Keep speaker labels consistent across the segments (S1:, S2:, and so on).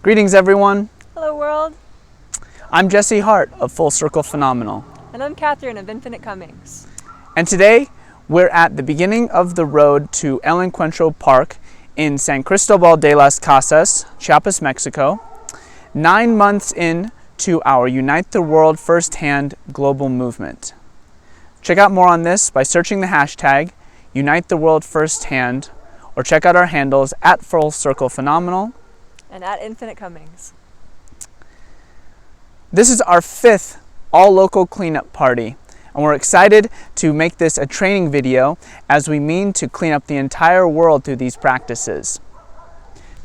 S1: Greetings everyone.
S2: Hello world.
S1: I'm Jesse Hart of Full Circle Phenomenal.
S2: And I'm Catherine of Infinite Comings.
S1: And today we're at the beginning of the road to El Encuentro Parque in San Cristobal de las Casas, Chiapas, Mexico, 9 months in to our Unite the World Firsthand global movement. Check out more on this by searching the hashtag Unite the World Firsthand, or check out our handles at Full Circle Phenomenal
S2: and at Infinite Comings.
S1: This is our 5th all-local cleanup party, and we're excited to make this a training video as we mean to clean up the entire world through these practices.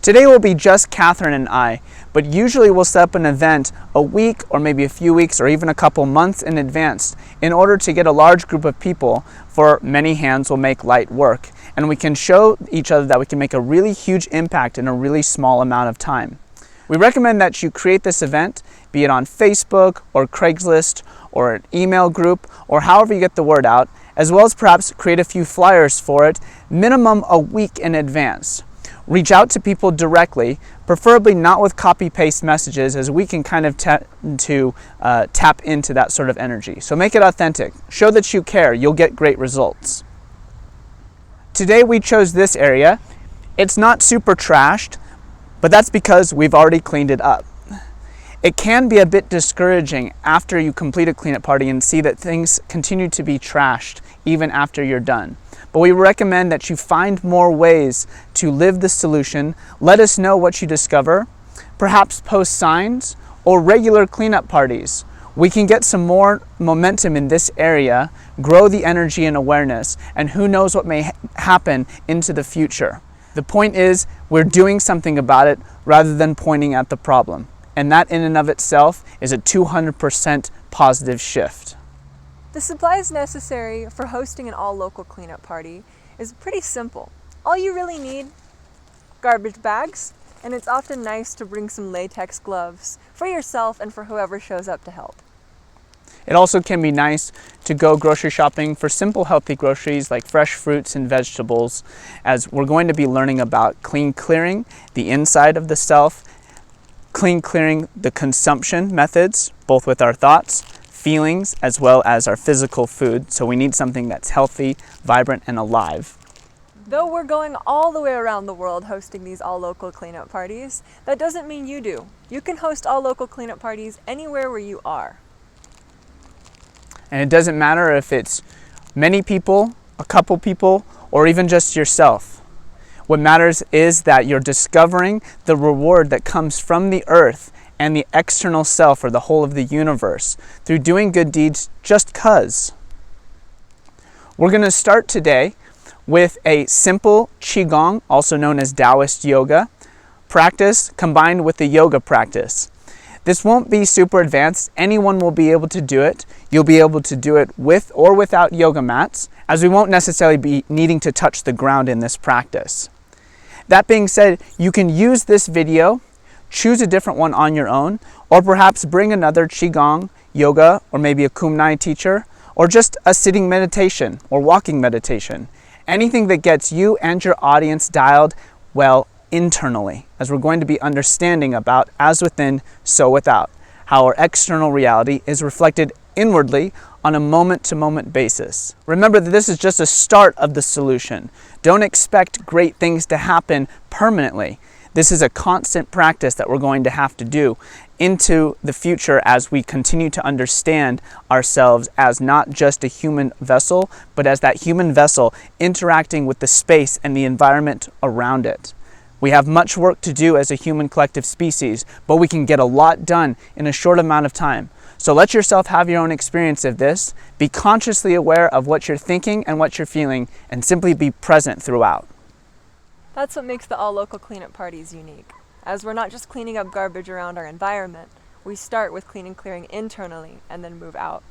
S1: Today will be just Catherine and I, but usually we'll set up an event a week or maybe a few weeks or even a couple months in advance in order to get a large group of people, for many hands will make light work, and we can show each other that we can make a really huge impact in a really small amount of time. We recommend that you create this event, be it on Facebook or Craigslist or an email group or however you get the word out, as well as perhaps create a few flyers for it, minimum a week in advance. Reach out to people directly, preferably not with copy-paste messages, as we can kind of tap into that sort of energy. So make it authentic. Show that you care. You'll get great results. Today we chose this area. It's not super trashed, but that's because we've already cleaned it up. It can be a bit discouraging after you complete a cleanup party and see that things continue to be trashed even after you're done. But we recommend that you find more ways to live the solution. Let us know what you discover. Perhaps post signs or regular cleanup parties. We can get some more momentum in this area, grow the energy and awareness, and who knows what may happen into the future. The point is, we're doing something about it rather than pointing at the problem. And that in and of itself is a 200% positive shift.
S2: The supplies necessary for hosting an all-local cleanup party is pretty simple. All you really need: garbage bags, and it's often nice to bring some latex gloves for yourself and for whoever shows up to help.
S1: It also can be nice to go grocery shopping for simple healthy groceries like fresh fruits and vegetables, as we're going to be learning about clean clearing the inside of the self, clean clearing the consumption methods, both with our thoughts, feelings, as well as our physical food. So we need something that's healthy, vibrant, and alive.
S2: Though we're going all the way around the world hosting these all-local cleanup parties, that doesn't mean you do. You can host all-local cleanup parties anywhere where you are.
S1: And it doesn't matter if it's many people, a couple people, or even just yourself. What matters is that you're discovering the reward that comes from the earth and the external self, or the whole of the universe, through doing good deeds just 'cause. We're going to start today with a simple Qigong, also known as Taoist yoga, practice combined with the yoga practice. This won't be super advanced. Anyone will be able to do it. You'll be able to do it with or without yoga mats, as we won't necessarily be needing to touch the ground in this practice. That being said, you can use this video, choose a different one on your own, or perhaps bring another Qigong, yoga, or maybe a Kumnai teacher, or just a sitting meditation or walking meditation. Anything that gets you and your audience dialed well internally, as we're going to be understanding about as within, so without, how our external reality is reflected inwardly on a moment-to-moment basis. Remember that this is just a start of the solution. Don't expect great things to happen permanently. This is a constant practice that we're going to have to do into the future as we continue to understand ourselves as not just a human vessel, but as that human vessel interacting with the space and the environment around it. We have much work to do as a human collective species, but we can get a lot done in a short amount of time. So let yourself have your own experience of this. Be consciously aware of what you're thinking and what you're feeling, and simply be present throughout.
S2: That's what makes the all-local cleanup parties unique. As we're not just cleaning up garbage around our environment, we start with clearing internally and then move out.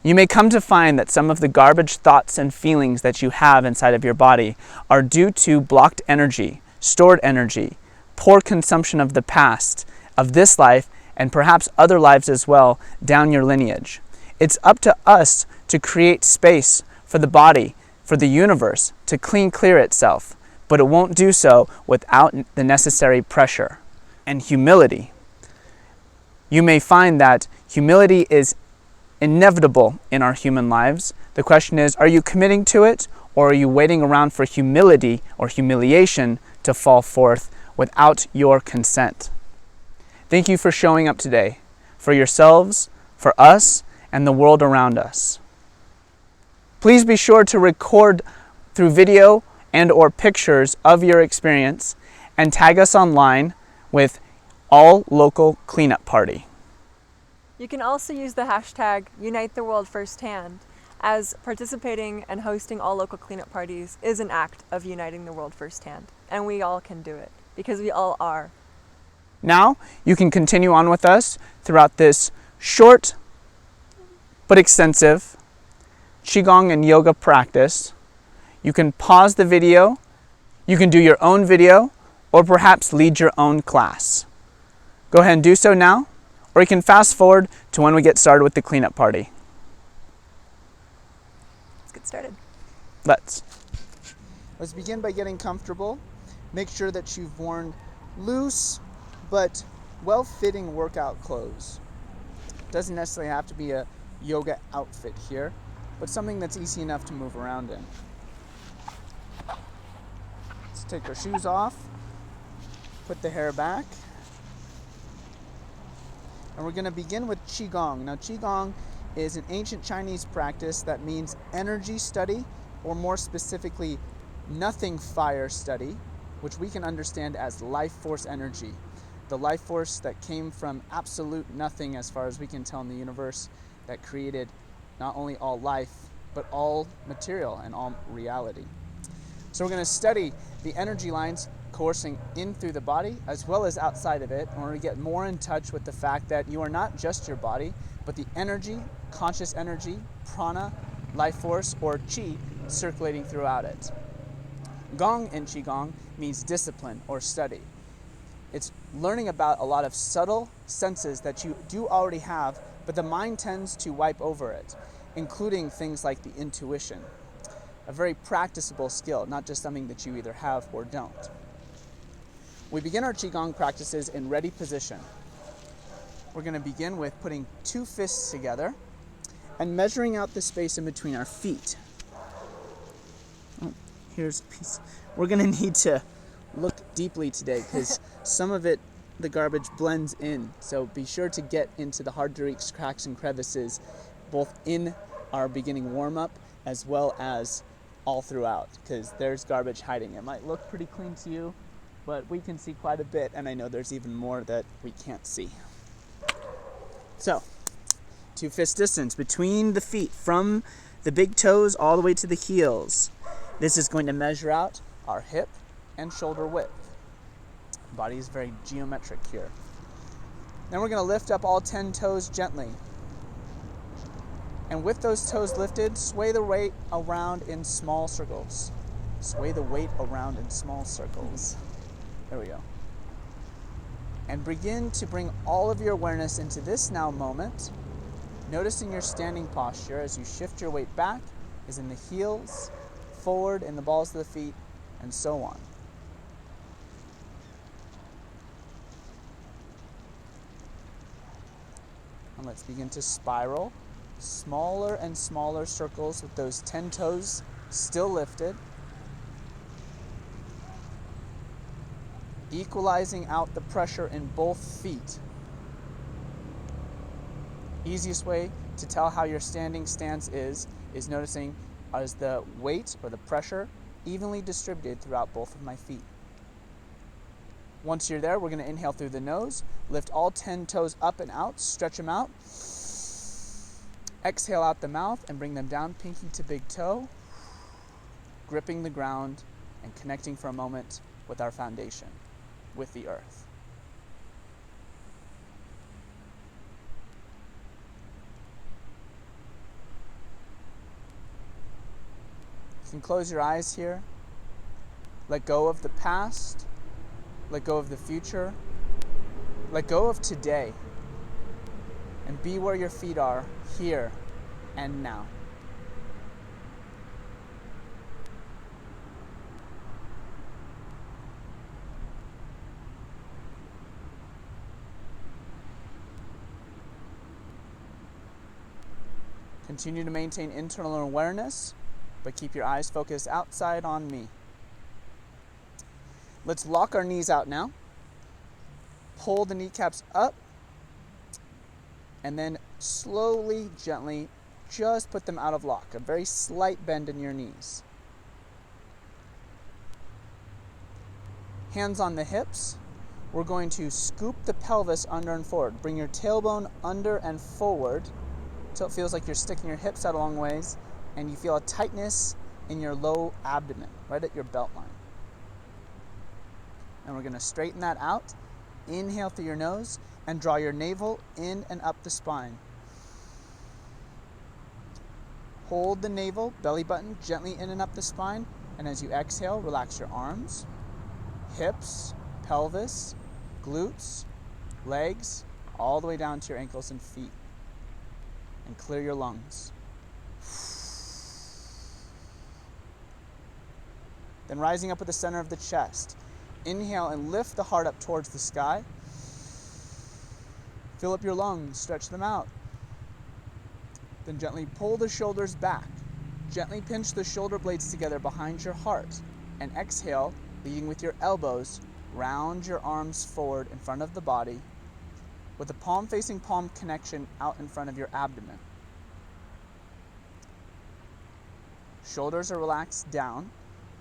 S1: You may come to find that some of the garbage thoughts and feelings that you have inside of your body are due to blocked energy, stored energy, poor consumption of the past, of this life, and perhaps other lives as well, down your lineage. It's up to us to create space for the body, for the universe, to clear itself, but it won't do so without the necessary pressure. and humility. You may find that humility is inevitable in our human lives. The question is, are you committing to it, or are you waiting around for humility or humiliation to fall forth without your consent? Thank you for showing up today, for yourselves, for us, and the world around us. Please be sure to record through video and or pictures of your experience and tag us online with AllLocalCleanup Party.
S2: You can also use the hashtag #UniteTheWorldFirsthand, as participating and hosting all local cleanup parties is an act of uniting the world firsthand. And we all can do it, because we all are.
S1: Now, you can continue on with us throughout this short but extensive Qigong and yoga practice. You can pause the video, you can do your own video, or perhaps lead your own class. Go ahead and do so now, or you can fast forward to when we get started with the cleanup party.
S2: Let's get started.
S1: Let's begin by getting comfortable. Make sure that you've worn loose but well-fitting workout clothes. Doesn't necessarily have to be a yoga outfit here, but something that's easy enough to move around in. Let's take our shoes off, put the hair back, and we're going to begin with Qigong. Now, Qigong is an ancient Chinese practice that means energy study, or more specifically, nothing fire study, which we can understand as life force energy. The life force that came from absolute nothing, as far as we can tell, in the universe, that created not only all life, but all material and all reality. So we're going to study the energy lines coursing in through the body as well as outside of it, in order to get more in touch with the fact that you are not just your body, but the energy, conscious energy, prana, life force, or qi circulating throughout it. Gong in Qigong means discipline or study. It's learning about a lot of subtle senses that you do already have, but the mind tends to wipe over it, including things like the intuition. A very practicable skill, not just something that you either have or don't. We begin our Qigong practices in ready position. We're going to begin with putting 2 fists together and measuring out the space in between our feet. Oh, here's a piece. We're going to need to look deeply today because some of it, the garbage blends in. So be sure to get into the hard to reach cracks and crevices, both in our beginning warm-up as well as all throughout, because there's garbage hiding. It might look pretty clean to you, but we can see quite a bit, and I know there's even more that we can't see. So, 2 fist distance between the feet, from the big toes all the way to the heels. This is going to measure out our hip and shoulder width. The body is very geometric here. Then we're going to lift up all 10 toes gently. And with those toes lifted, sway the weight around in small circles. Sway the weight around in small circles. There we go. And begin to bring all of your awareness into this now moment, noticing your standing posture as you shift your weight back, is in the heels, forward in the balls of the feet, and so on. And let's begin to spiral. Smaller and smaller circles with those 10 toes still lifted. Equalizing out the pressure in both feet. Easiest way to tell how your standing stance is noticing is the weight or the pressure evenly distributed throughout both of my feet. Once you're there, we're going to inhale through the nose, lift all 10 toes up and out, stretch them out. Exhale out the mouth and bring them down, pinky to big toe, gripping the ground and connecting for a moment with our foundation, with the earth. You can close your eyes here. Let go of the past. Let go of the future. Let go of today. And be where your feet are, here and now. Continue to maintain internal awareness, but keep your eyes focused outside on me. Let's lock our knees out now. Pull the kneecaps up, and then slowly, gently, just put them out of lock. A very slight bend in your knees. Hands on the hips. We're going to scoop the pelvis under and forward. Bring your tailbone under and forward until it feels like you're sticking your hips out a long ways and you feel a tightness in your low abdomen, right at your belt line. And we're going to straighten that out. Inhale through your nose and draw your navel in and up the spine. Hold the navel, belly button gently in and up the spine. And as you exhale, relax your arms, hips, pelvis, glutes, legs, all the way down to your ankles and feet. And clear your lungs. Then rising up at the center of the chest. Inhale and lift the heart up towards the sky. Fill up your lungs, stretch them out. Then gently pull the shoulders back. Gently pinch the shoulder blades together behind your heart. And exhale, leading with your elbows, round your arms forward in front of the body with the palm facing palm connection out in front of your abdomen. Shoulders are relaxed down.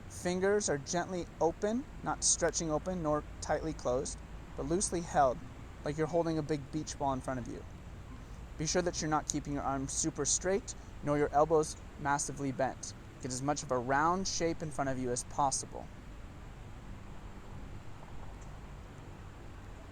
S1: Fingers are gently open, not stretching open nor tightly closed, but loosely held, like you're holding a big beach ball in front of you. Be sure that you're not keeping your arms super straight, nor your elbows massively bent. Get as much of a round shape in front of you as possible.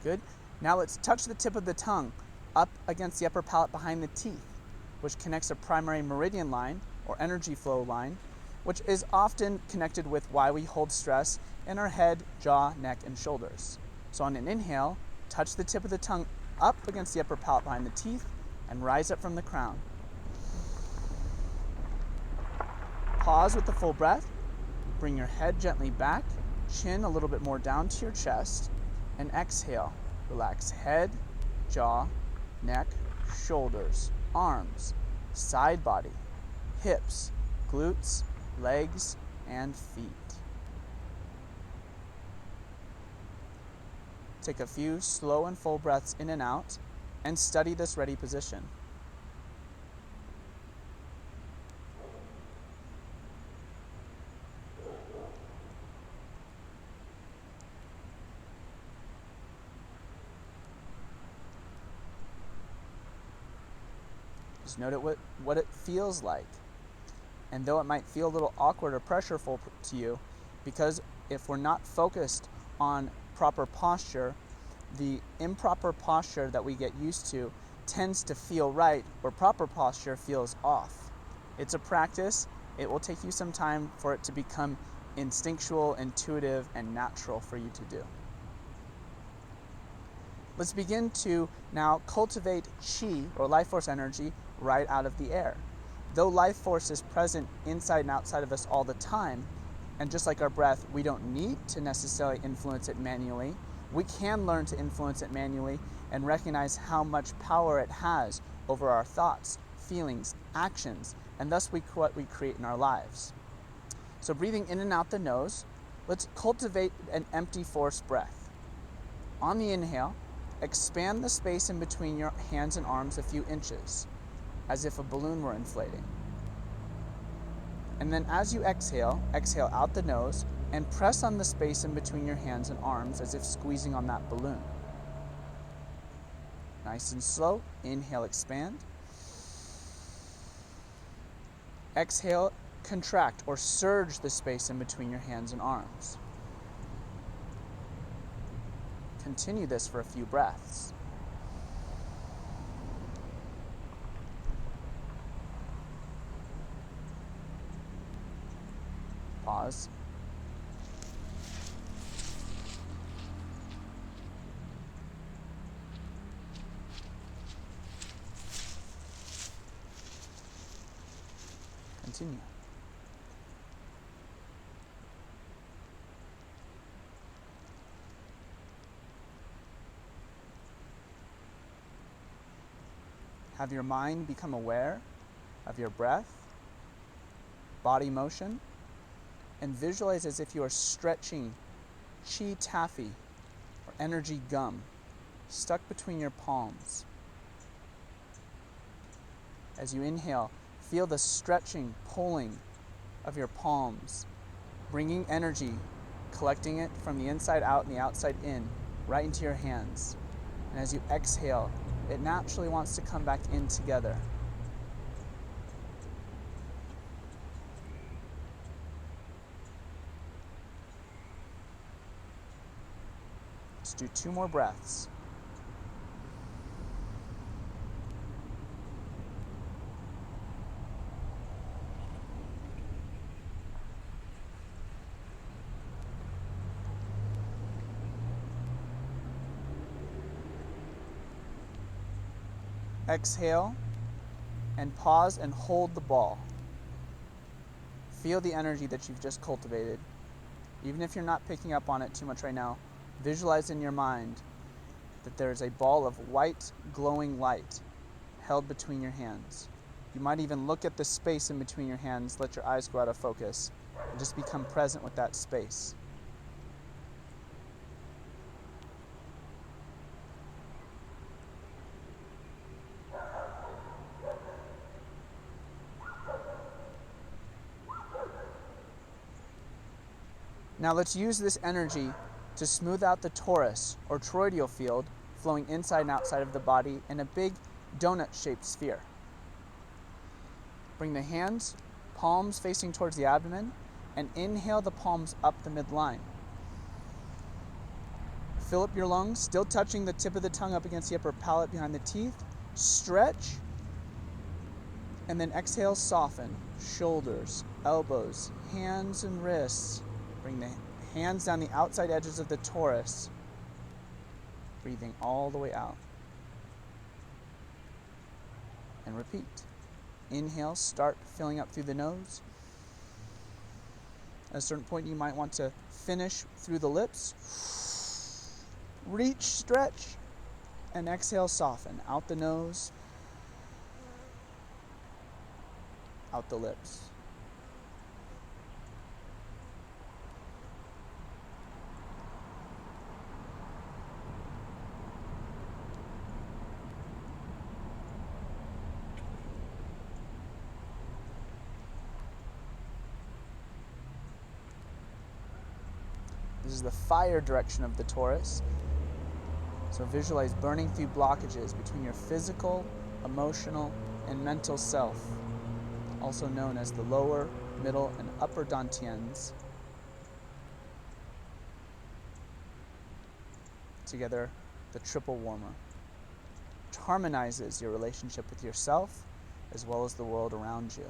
S1: Good. Now let's touch the tip of the tongue up against the upper palate behind the teeth, which connects a primary meridian line, or energy flow line, which is often connected with why we hold stress in our head, jaw, neck, and shoulders. So on an inhale, touch the tip of the tongue up against the upper palate behind the teeth and rise up from the crown. Pause with the full breath. Bring your head gently back, chin a little bit more down to your chest, and exhale. Relax head, jaw, neck, shoulders, arms, side body, hips, glutes, legs, and feet. Take a few slow and full breaths in and out, and study this ready position. Just note what it feels like. And though it might feel a little awkward or pressureful to you, because if we're not focused on proper posture, the improper posture that we get used to tends to feel right, where proper posture feels off. It's a practice. It will take you some time for it to become instinctual, intuitive, and natural for you to do. Let's begin to now cultivate chi, or life force energy, right out of the air. Though life force is present inside and outside of us all the time, and just like our breath, we don't need to necessarily influence it manually, we can learn to influence it manually and recognize how much power it has over our thoughts, feelings, actions, and thus what we create in our lives. So breathing in and out the nose, let's cultivate an empty forced breath. On the inhale, expand the space in between your hands and arms a few inches, as if a balloon were inflating. And then as you exhale out the nose and press on the space in between your hands and arms as if squeezing on that balloon. Nice and slow. Inhale, expand. Exhale, contract or surge the space in between your hands and arms. Continue this for a few breaths. Pause. Continue. Have your mind become aware of your breath, body motion, and visualize as if you are stretching chi taffy or energy gum stuck between your palms. As you inhale, feel the stretching, pulling of your palms, bringing energy, collecting it from the inside out and the outside in, right into your hands. And as you exhale, it naturally wants to come back in together. Let's do 2 more breaths. Exhale and pause and hold the ball. Feel the energy that you've just cultivated. Even if you're not picking up on it too much right now, visualize in your mind that there is a ball of white glowing light held between your hands. You might even look at the space in between your hands, let your eyes go out of focus, and just become present with that space. Now let's use this energy to smooth out the torus or toroidal field flowing inside and outside of the body in a big donut-shaped sphere. Bring the hands, palms facing towards the abdomen, and inhale the palms up the midline. Fill up your lungs, still touching the tip of the tongue up against the upper palate behind the teeth. Stretch, and then exhale, soften. Shoulders, elbows, hands and wrists. Bring the hands down the outside edges of the torus, breathing all the way out. And repeat. Inhale, start filling up through the nose. At a certain point, you might want to finish through the lips. Reach, stretch, and exhale, soften. Out the nose, out the lips. This is the fire direction of the torus. So visualize burning through blockages between your physical, emotional, and mental self, also known as the lower, middle, and upper dantians. Together, the triple warmer. Which harmonizes your relationship with yourself as well as the world around you.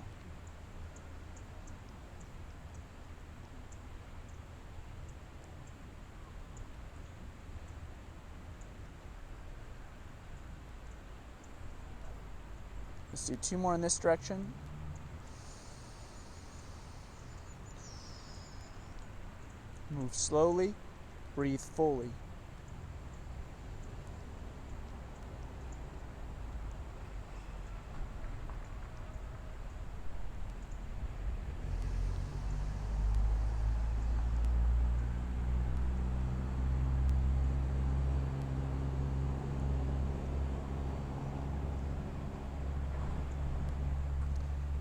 S1: Let's do 2 more in this direction. Move slowly, breathe fully.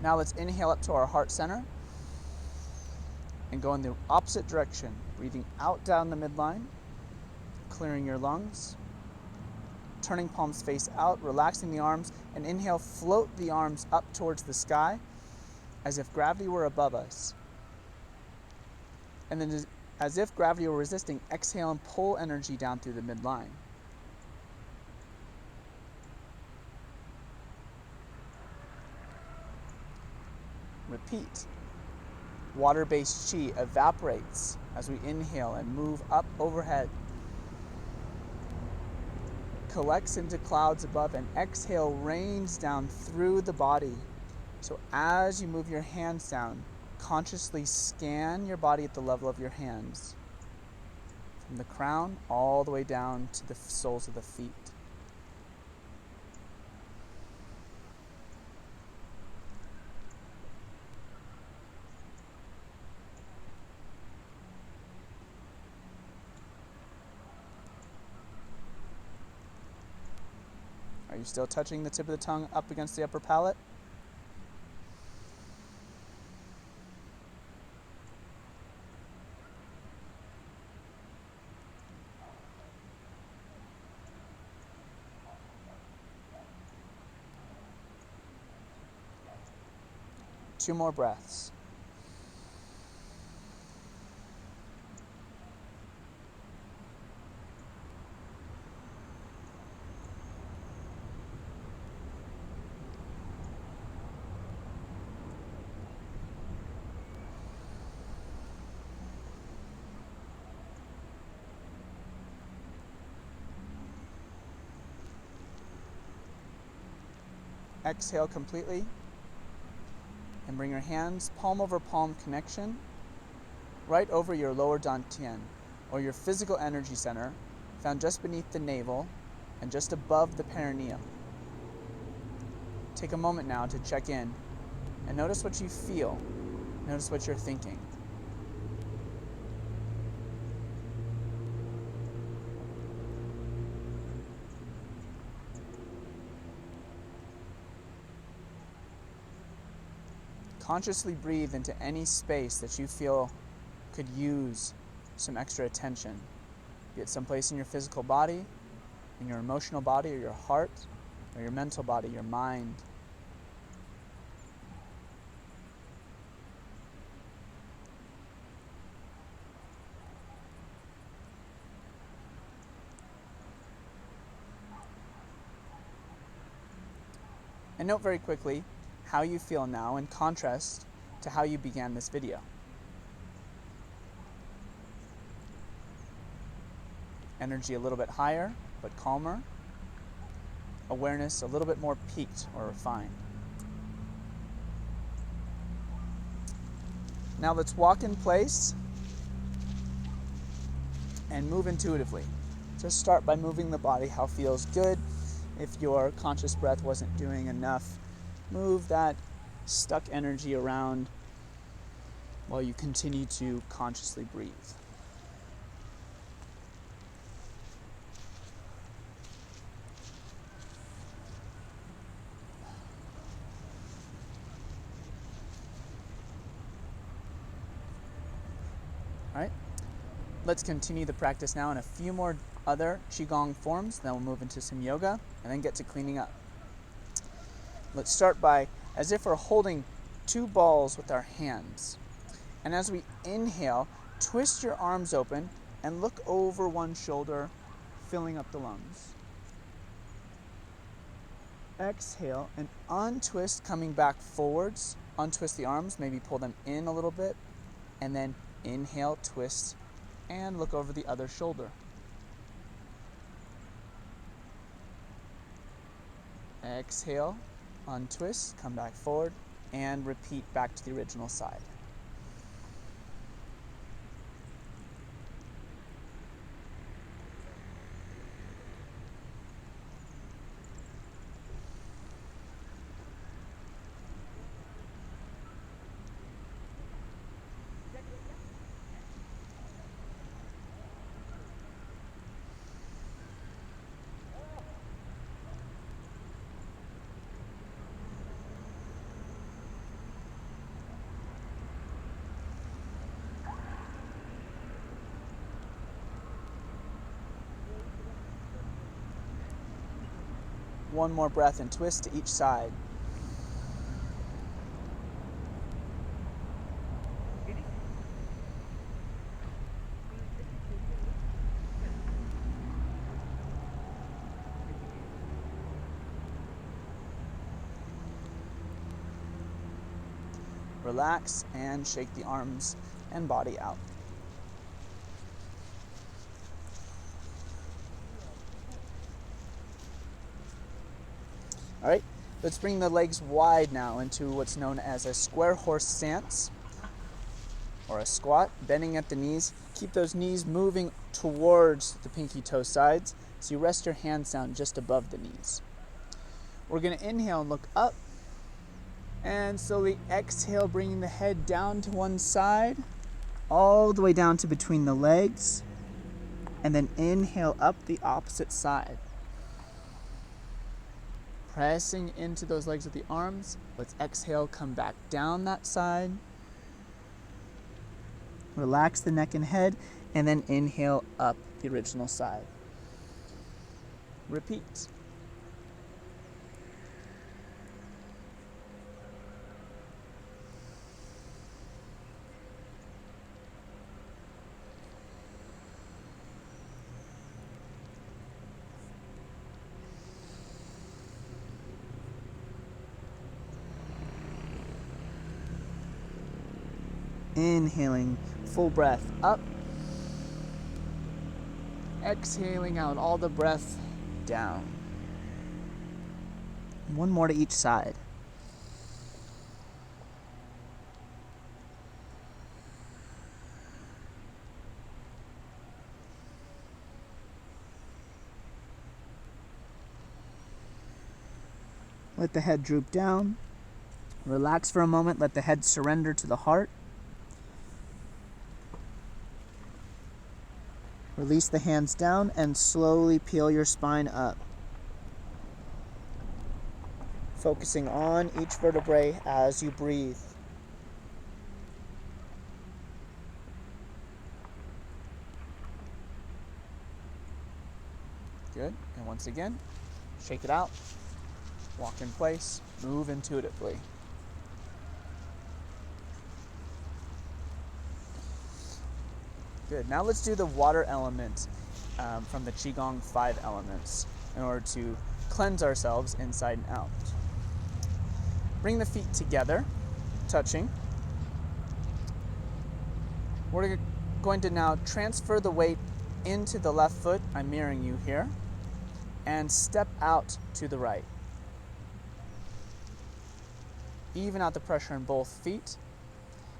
S1: Now let's inhale up to our heart center and go in the opposite direction, breathing out down the midline, clearing your lungs, turning palms face out, relaxing the arms, and inhale, float the arms up towards the sky as if gravity were above us. And then as if gravity were resisting, exhale and pull energy down through the midline. Repeat. Water-based chi evaporates as we inhale and move up overhead. Collects into clouds above, and exhale rains down through the body. So as you move your hands down, consciously scan your body at the level of your hands, from the crown all the way down to the soles of the feet. Are you still touching the tip of the tongue up against the upper palate? Two more breaths. Exhale completely. And bring your hands palm over palm connection right over your lower dantian, or your physical energy center, found just beneath the navel and just above the perineum. Take a moment now to check in and notice what you feel. Notice what you're thinking. Consciously breathe into any space that you feel could use some extra attention, be it someplace in your physical body, in your emotional body, or your heart, or your mental body, your mind. And note very quickly how you feel now in contrast to how you began this video. Energy a little bit higher, but calmer. Awareness a little bit more peaked or refined. Now let's walk in place and move intuitively. Just start by moving the body how feels good. If your conscious breath wasn't doing enough, move that stuck energy around while you continue to consciously breathe. All right, let's continue the practice now in a few more other Qigong forms, then we'll move into some yoga and then get to cleaning up. Let's start by, as if we're holding two balls with our hands. And as we inhale, twist your arms open and look over one shoulder, filling up the lungs. Exhale and untwist, coming back forwards. Untwist the arms, maybe pull them in a little bit, and then inhale, twist, and look over the other shoulder. Exhale, untwist, come back forward, and repeat back to the original side. One more breath and twist to each side. Relax and shake the arms and body out. All right, let's bring the legs wide now into what's known as a square horse stance or a squat, bending at the knees. Keep those knees moving towards the pinky toe sides, so you rest your hands down just above the knees. We're going to inhale and look up, and slowly exhale, bringing the head down to one side, all the way down to between the legs, and then inhale up the opposite side. pressing into those legs with the arms. Let's exhale, come back down that side. Relax the neck and head, and then inhale up the original side. Repeat. Inhaling, full breath up. Exhaling out all the breath down. One more to each side. Let the head droop down. Relax for a moment. Let the head surrender to the heart. Release the hands down and slowly peel your spine up. Focusing on each vertebrae as you breathe. Good. And once again, shake it out. Walk in place. Move intuitively. Good. Now let's do the water element from the Qigong 5 elements in order to cleanse ourselves inside and out. Bring the feet together, touching. We're going to now transfer the weight into the left foot. I'm mirroring you here. And step out to the right. Even out the pressure in both feet.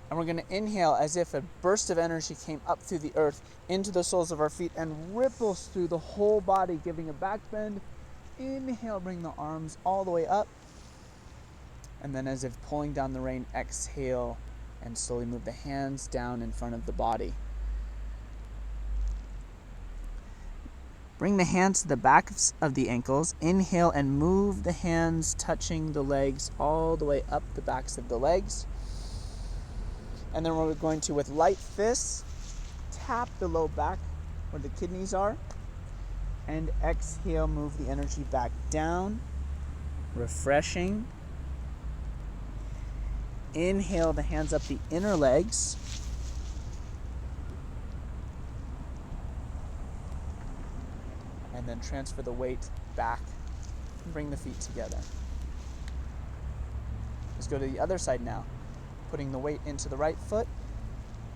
S1: And we're going to inhale as if a burst of energy came up through the earth into the soles of our feet and ripples through the whole body, giving a back bend. Inhale, bring the arms all the way up. And then as if pulling down the rein, exhale and slowly move the hands down in front of the body. Bring the hands to the backs of the ankles. Inhale and move the hands touching the legs all the way up the backs of the legs. And then we're going to, with light fists, tap the low back where the kidneys are. And exhale, move the energy back down. Refreshing. Inhale the hands up the inner legs. And then transfer the weight back and bring the feet together. Let's go to the other side now. Putting the weight into the right foot,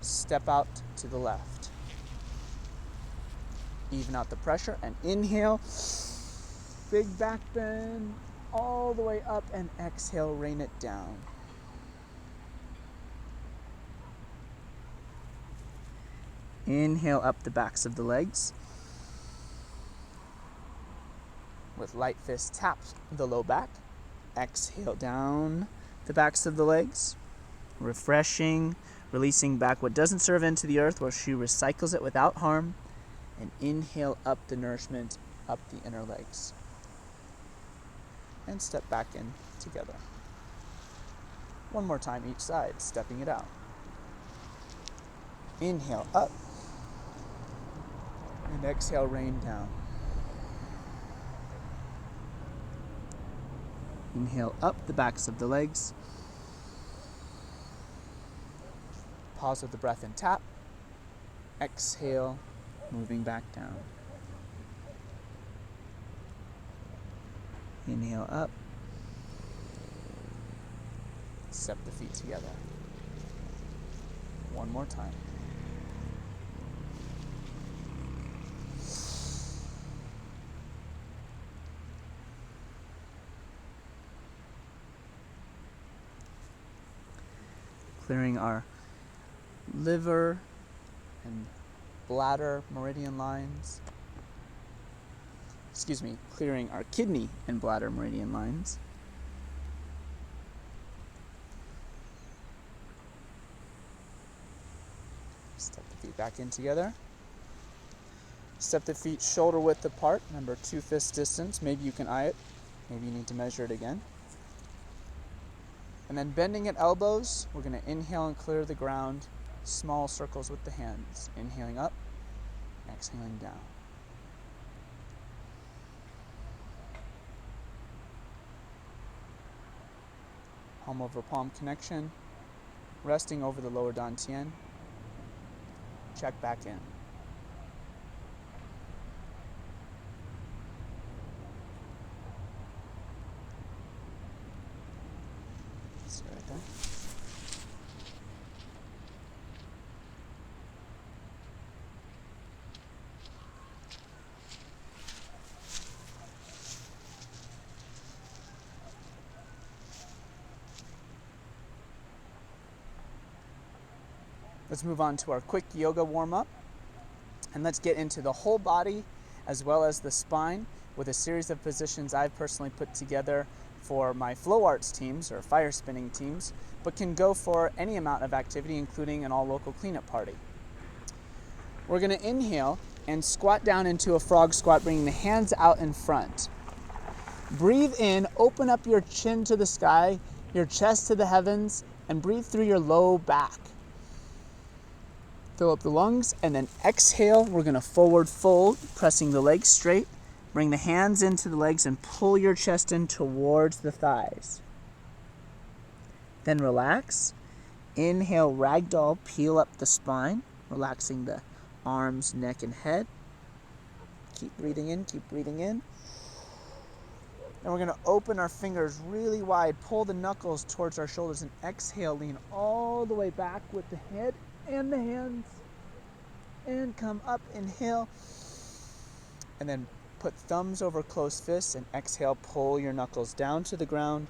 S1: step out to the left. Even out the pressure and inhale. Big back bend all the way up and exhale, rain it down. Inhale up the backs of the legs. With light fist, tap the low back. Exhale down the backs of the legs. Refreshing, releasing back what doesn't serve into the earth where she recycles it without harm. And inhale up the nourishment, up the inner legs. And step back in together. One more time each side, stepping it out. Inhale up. And exhale, rain down. Inhale up the backs of the legs. Pause with the breath and tap. Exhale, moving back down. Inhale up. Step the feet together. One more time. Clearing our liver and bladder meridian lines. Clearing our kidney and bladder meridian lines. Step the feet back in together. Step the feet shoulder width apart. Remember, 2 fist distance. Maybe you can eye it Maybe you need to measure it again. And then bending at elbows, we're going to inhale and clear the ground, small circles with the hands. Inhaling up, exhaling down. Palm over palm connection, resting over the lower dantian. Check back in. Stay right there. Let's move on to our quick yoga warm-up, and let's get into the whole body as well as the spine with a series of positions I've personally put together for my flow arts teams or fire spinning teams, but can go for any amount of activity, including an all-local cleanup party. We're going to inhale and squat down into a frog squat, bringing the hands out in front. Breathe in, open up your chin to the sky, your chest to the heavens, and breathe through your low back. Fill up the lungs, and then exhale. We're going to forward fold, pressing the legs straight. Bring the hands into the legs and pull your chest in towards the thighs. Then relax. Inhale, ragdoll, peel up the spine, relaxing the arms, neck, and head. Keep breathing in, keep breathing in. And we're going to open our fingers really wide, pull the knuckles towards our shoulders, and exhale, lean all the way back with the head and the hands, and come up, inhale, and then put thumbs over closed fists, and exhale, pull your knuckles down to the ground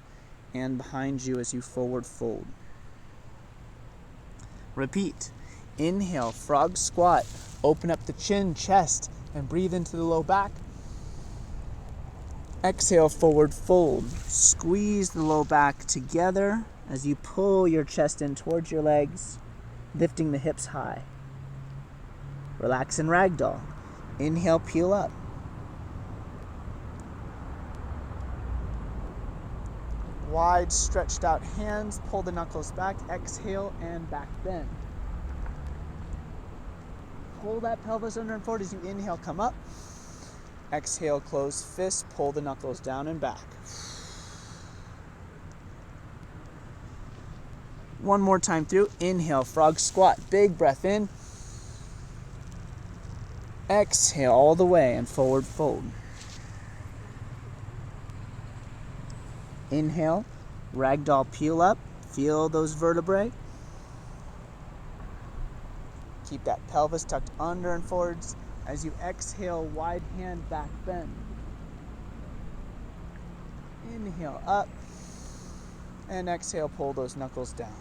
S1: and behind you as you forward fold. Repeat. Inhale, frog squat, open up the chin, chest, and breathe into the low back. Exhale, forward fold. Squeeze the low back together as you pull your chest in towards your legs, lifting the hips high. Relax and ragdoll. Inhale, peel up. Wide stretched out hands, pull the knuckles back, exhale and back bend. Pull that pelvis under and forward as you inhale, come up. Exhale, close fists, pull the knuckles down and back. One more time through. Inhale, frog squat, big breath in. Exhale all the way and forward fold. Inhale, ragdoll peel up, feel those vertebrae. Keep that pelvis tucked under and forwards. As you exhale, wide hand back bend. Inhale up, and exhale, pull those knuckles down.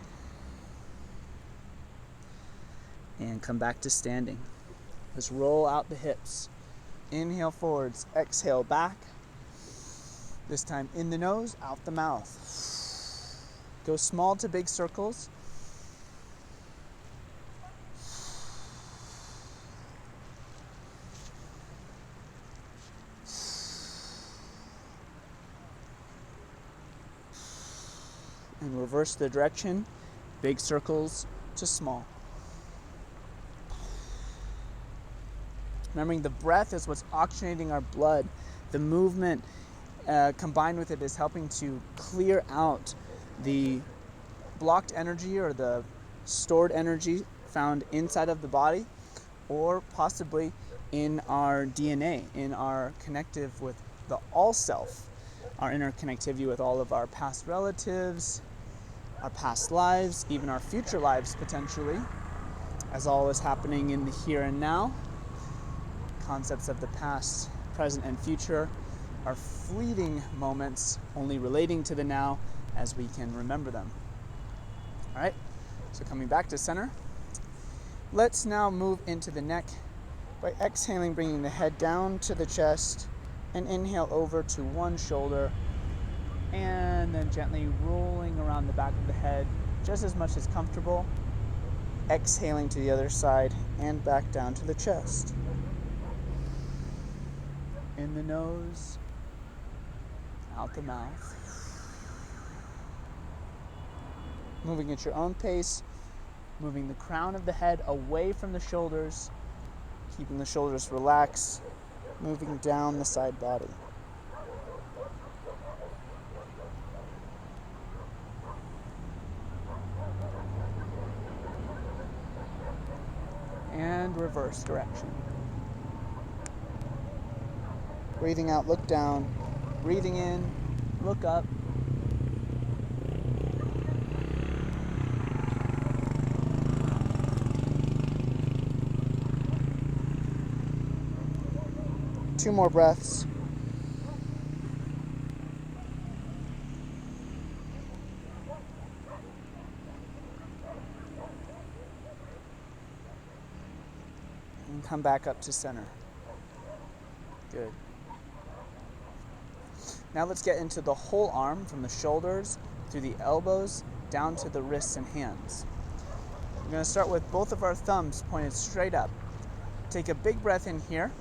S1: And come back to standing. Let's roll out the hips. Inhale forwards, exhale back. This time in the nose, out the mouth. Go small to big circles. And reverse the direction, big circles to small. Remembering the breath is what's oxygenating our blood. The movement combined with it is helping to clear out the blocked energy or the stored energy found inside of the body, or possibly in our DNA, in our connective with the all self, our interconnectivity with all of our past relatives, our past lives, even our future lives potentially, as all is happening in the here and now. Concepts of the past, present, and future are fleeting moments, only relating to the now as we can remember them. All right, so coming back to center, let's now move into the neck by exhaling, bringing the head down to the chest, and inhale over to one shoulder, and then gently rolling around the back of the head just as much as comfortable, exhaling to the other side and back down to the chest. In the nose, out the mouth. Moving at your own pace, moving the crown of the head away from the shoulders, keeping the shoulders relaxed, moving down the side body. And reverse direction. Breathing out, look down. Breathing in, look up. Two more breaths. And come back up to center. Good. Now let's get into the whole arm from the shoulders through the elbows down to the wrists and hands. We're going to start with both of our thumbs pointed straight up. Take a big breath in here.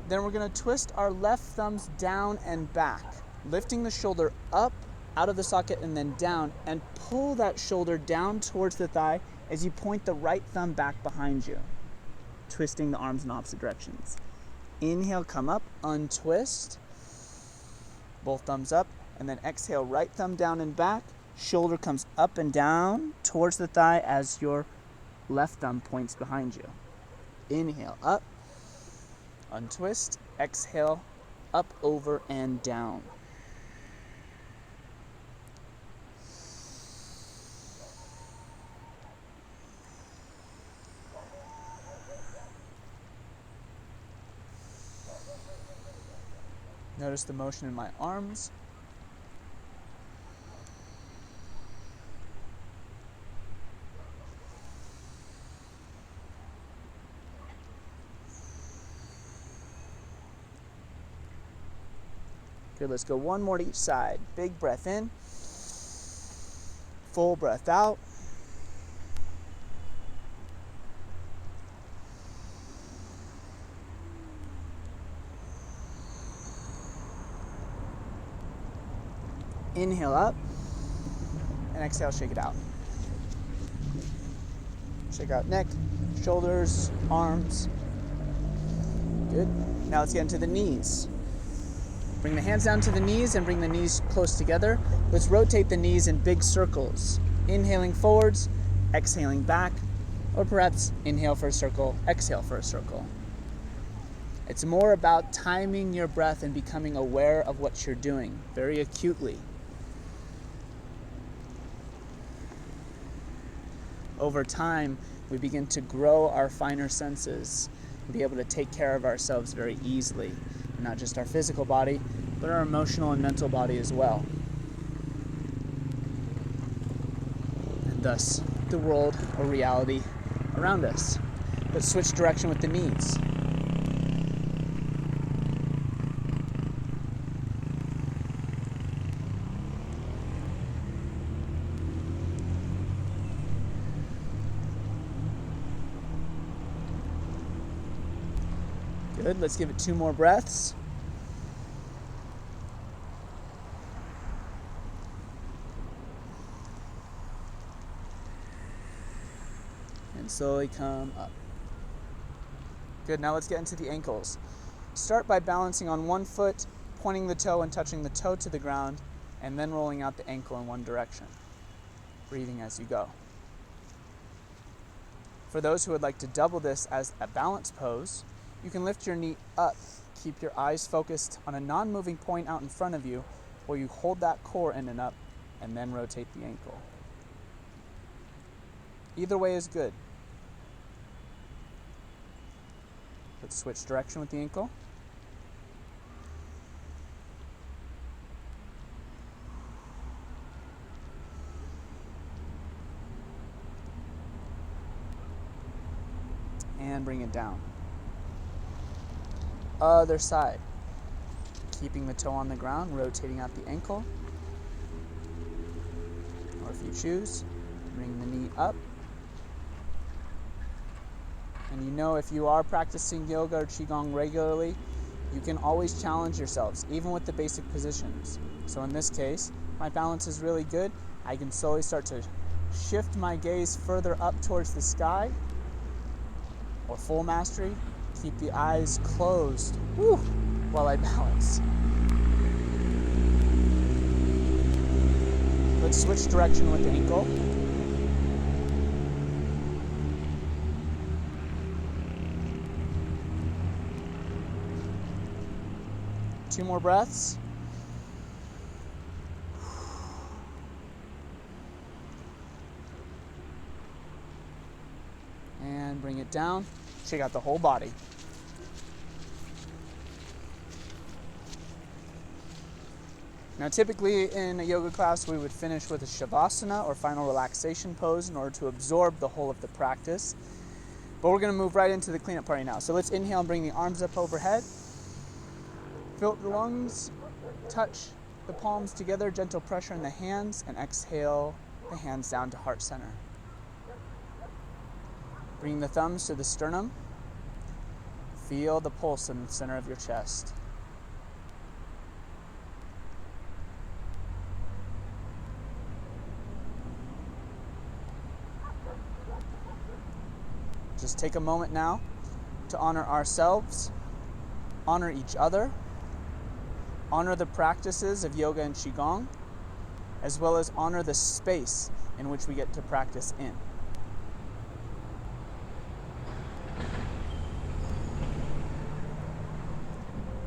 S1: Then we're going to twist our left thumbs down and back, lifting the shoulder up out of the socket and then down, and pull that shoulder down towards the thigh as you point the right thumb back behind you, twisting the arms in opposite directions. Inhale, come up, untwist, both thumbs up, and then exhale, right thumb down and back, shoulder comes up and down towards the thigh as your left thumb points behind you. Inhale, up, untwist, exhale, up, over, and down. Notice the motion in my arms. Good, let's go one more to each side. Big breath in. Full breath out. Inhale up, and exhale, shake it out. Shake out neck, shoulders, arms. Good. Now let's get into the knees. Bring the hands down to the knees and bring the knees close together. Let's rotate the knees in big circles. Inhaling forwards, exhaling back, or perhaps inhale for a circle, exhale for a circle. It's more about timing your breath and becoming aware of what you're doing very acutely. Over time, we begin to grow our finer senses and be able to take care of ourselves very easily. Not just our physical body, but our emotional and mental body as well. And thus, the world or reality around us. Let's switch direction with the knees. Good, let's give it 2 more breaths. And slowly come up. Good, now let's get into the ankles. Start by balancing on one foot, pointing the toe and touching the toe to the ground, and then rolling out the ankle in one direction. Breathing as you go. For those who would like to double this as a balance pose, you can lift your knee up, keep your eyes focused on a non-moving point out in front of you, where you hold that core in and up, and then rotate the ankle. Either way is good. Let's switch direction with the ankle. And bring it down. Other side. Keeping the toe on the ground, rotating out the ankle. Or if you choose, bring the knee up. And you know, if you are practicing yoga or Qigong regularly, You can always challenge yourselves, even with the basic positions. So in this case, my balance is really good. I can slowly start to shift my gaze further up towards the sky, or full mastery. Keep the eyes closed while I balance. Let's switch direction with the ankle. Two more breaths. And bring it down. Shake out the whole body. Now typically in a yoga class we would finish with a shavasana or final relaxation pose in order to absorb the whole of the practice. But we're going to move right into the cleanup party now. So let's inhale and bring the arms up overhead. Fill up the lungs, touch the palms together, gentle pressure in the hands, and exhale the hands down to heart center. Bring the thumbs to the sternum. Feel the pulse in the center of your chest. Just take a moment now to honor ourselves, honor each other, honor the practices of yoga and Qigong, as well as honor the space in which we get to practice in.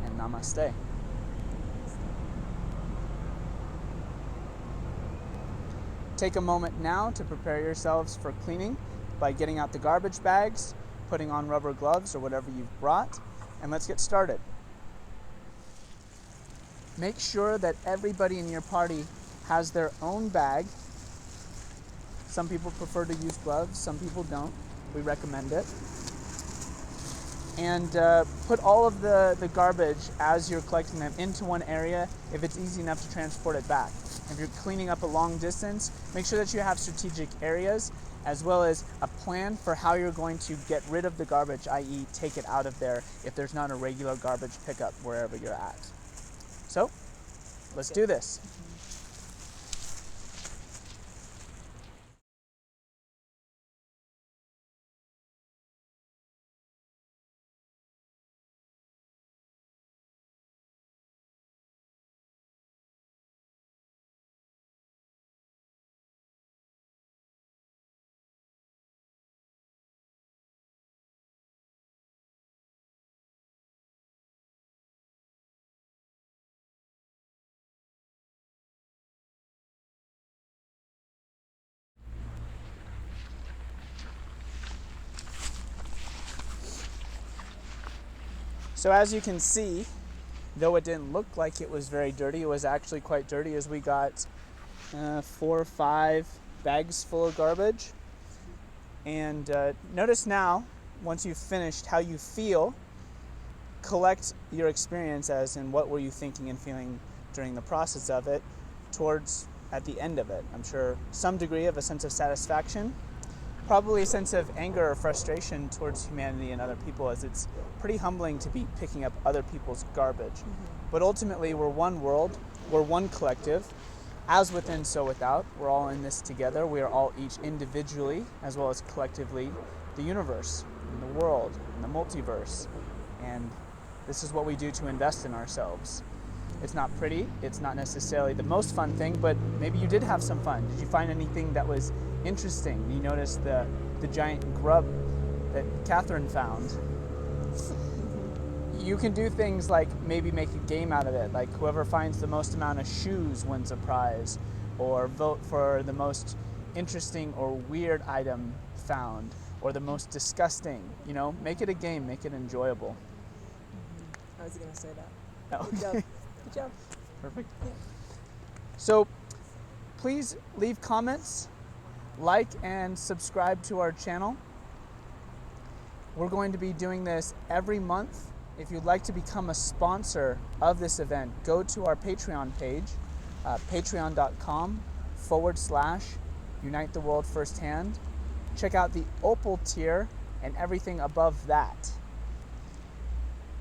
S1: And namaste. Take a moment now to prepare yourselves for cleaning by getting out the garbage bags, putting on rubber gloves or whatever you've brought, and let's get started. Make sure that everybody in your party has their own bag. Some people prefer to use gloves, some people don't. We recommend it. And put all of the garbage as you're collecting them into one area if it's easy enough to transport it back. If you're cleaning up a long distance, make sure that you have strategic areas as well as a plan for how you're going to get rid of the garbage, i.e. take it out of there if there's not a regular garbage pickup wherever you're at. So, let's do this. So as you can see, though it didn't look like it was very dirty, it was actually quite dirty as we got 4 or 5 bags full of garbage. And notice now, once you've finished, how you feel. Collect your experience as in what were you thinking and feeling during the process of it towards at the end of it. I'm sure some degree of a sense of satisfaction, probably a sense of anger or frustration towards humanity and other people, as it's pretty humbling to be picking up other people's garbage. But ultimately, we're one world, we're one collective, as within, so without. We're all in this together. We are all each individually, as well as collectively, the universe, and the world, and the multiverse. And this is what we do to invest in ourselves. It's not pretty, it's not necessarily the most fun thing, but maybe you did have some fun. Did you find anything that was interesting? You noticed the giant grub that Catherine found. You can do things like maybe make a game out of it, like whoever finds the most amount of shoes wins a prize, or vote for the most interesting or weird item found, or the most disgusting. You know, make it a game, make it enjoyable.
S2: I was going to say that.
S1: Oh,
S2: Good job. Good job.
S1: Perfect. Yeah. So please leave comments, like and subscribe to our channel. We're going to be doing this every month. If you'd like to become a sponsor of this event, go to our Patreon page, patreon.com/Unite the World Firsthand. Check out the Opal Tier and everything above that.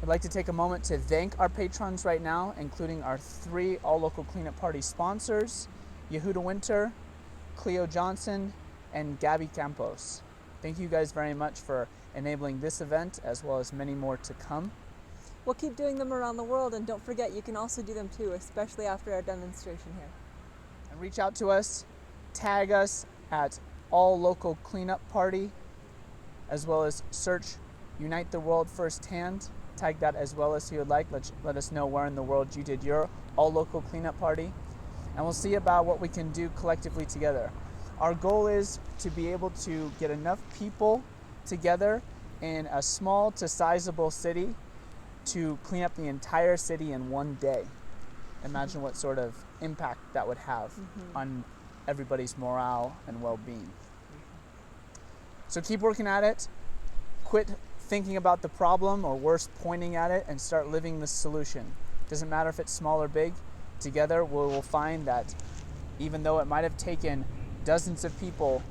S1: I'd like to take a moment to thank our patrons right now, including our 3 All Local Cleanup Party sponsors, Yehudah Winter, Cleo Johnson, and Gabby Campos. Thank you guys very much for enabling this event as well as many more to come.
S2: We'll keep doing them around the world, and don't forget you can also do them too, especially after our demonstration here.
S1: And reach out to us, tag us at AllLocalCleanup Party, as well as search Unite the World Firsthand. Tag that as well as you would like. Let us know where in the world you did your All Local Cleanup Party, and we'll see about what we can do collectively together. Our goal is to be able to get enough people together in a small to sizable city to clean up the entire city in one day. Imagine what sort of impact that would have on everybody's morale and well-being. So keep working at it. Quit thinking about the problem, or worse, pointing at it, and start living the solution. Doesn't matter if it's small or big. Together we will find that even though it might have taken dozens of people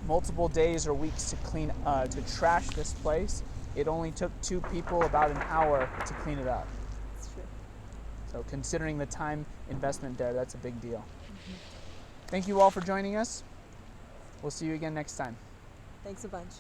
S1: multiple days or weeks to trash this place, it only took 2 people about an hour to clean it up.
S2: That's true.
S1: So considering the time investment there, that's a big deal. Thank you all for joining us. We'll see you again next time.
S2: Thanks a bunch.